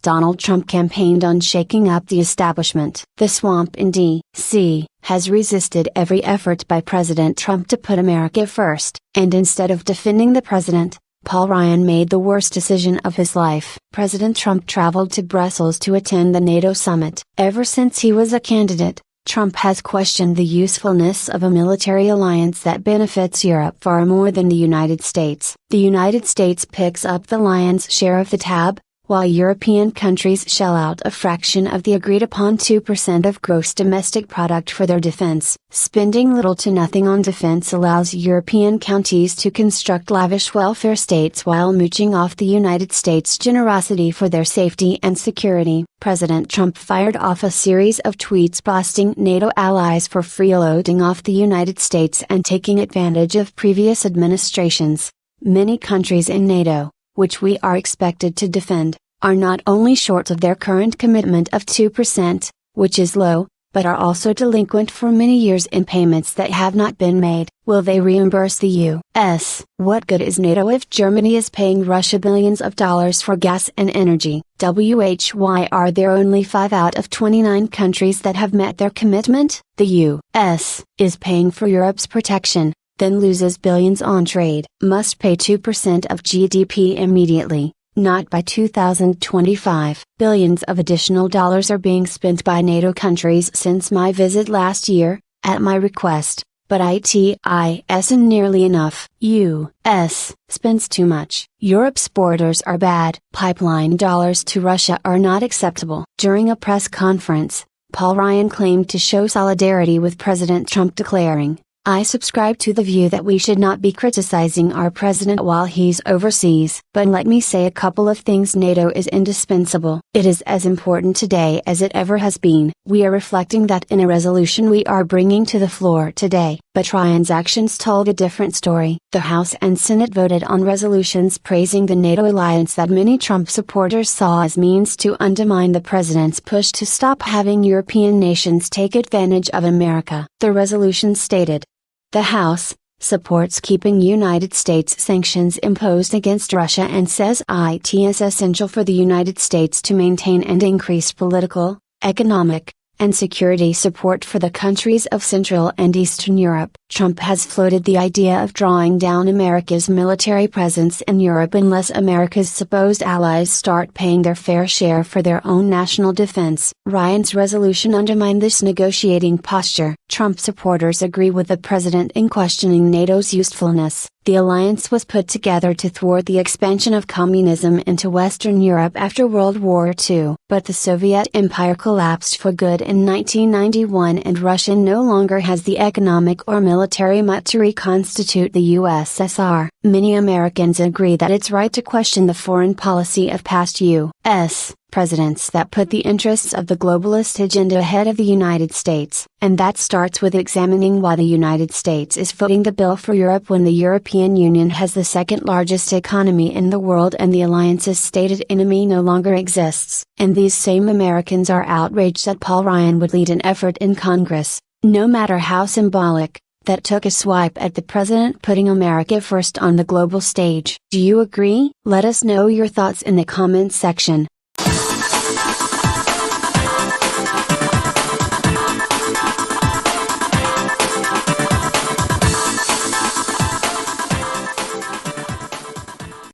Donald Trump campaigned on shaking up the establishment. The swamp in D.C. has resisted every effort by President Trump to put America first, and instead of defending the president, Paul Ryan made the worst decision of his life. President Trump traveled to Brussels to attend the NATO summit. Ever since he was a candidate, Trump has questioned the usefulness of a military alliance that benefits Europe far more than the United States. The United States picks up the lion's share of the tab, while European countries shell out a fraction of the agreed-upon 2% of gross domestic product for their defense. Spending little to nothing on defense allows European countries to construct lavish welfare states while mooching off the United States' generosity for their safety and security. President Trump fired off a series of tweets blasting NATO allies for freeloading off the United States and taking advantage of previous administrations. Many countries in NATO, which we are expected to defend, are not only short of their current commitment of 2%, which is low, but are also delinquent for many years in payments that have not been made. Will they reimburse the U.S.? What good is NATO if Germany is paying Russia billions of dollars for gas and energy? Why are there only 5 out of 29 countries that have met their commitment? The U.S. is paying for Europe's protection, then loses billions on trade. Must pay 2% of GDP immediately, not by 2025. Billions of additional dollars are being spent by NATO countries since my visit last year, at my request, but it isn't nearly enough. U.S. spends too much. Europe's borders are bad. Pipeline dollars to Russia are not acceptable. During a press conference, Paul Ryan claimed to show solidarity with President Trump, declaring, "I subscribe to the view that we should not be criticizing our president while he's overseas. But let me say a couple of things. NATO is indispensable. It is as important today as it ever has been. We are reflecting that in a resolution we are bringing to the floor today." But Ryan's actions told a different story. The House and Senate voted on resolutions praising the NATO alliance that many Trump supporters saw as means to undermine the president's push to stop having European nations take advantage of America. The resolution stated, "The House supports keeping United States sanctions imposed against Russia and says it is essential for the United States to maintain and increase political, economic, and security support for the countries of Central and Eastern Europe." Trump has floated the idea of drawing down America's military presence in Europe unless America's supposed allies start paying their fair share for their own national defense. Ryan's resolution undermined this negotiating posture. Trump supporters agree with the president in questioning NATO's usefulness. The alliance was put together to thwart the expansion of communism into Western Europe after World War II. But the Soviet Empire collapsed for good in 1991 and Russia no longer has the economic or military might to reconstitute the USSR. Many Americans agree that it's right to question the foreign policy of past U.S. presidents that put the interests of the globalist agenda ahead of the United States. And that starts with examining why the United States is footing the bill for Europe when the European Union has the second largest economy in the world and the alliance's stated enemy no longer exists. And these same Americans are outraged that Paul Ryan would lead an effort in Congress, no matter how symbolic, that took a swipe at the president putting America first on the global stage. Do you agree? Let us know your thoughts in the comments section.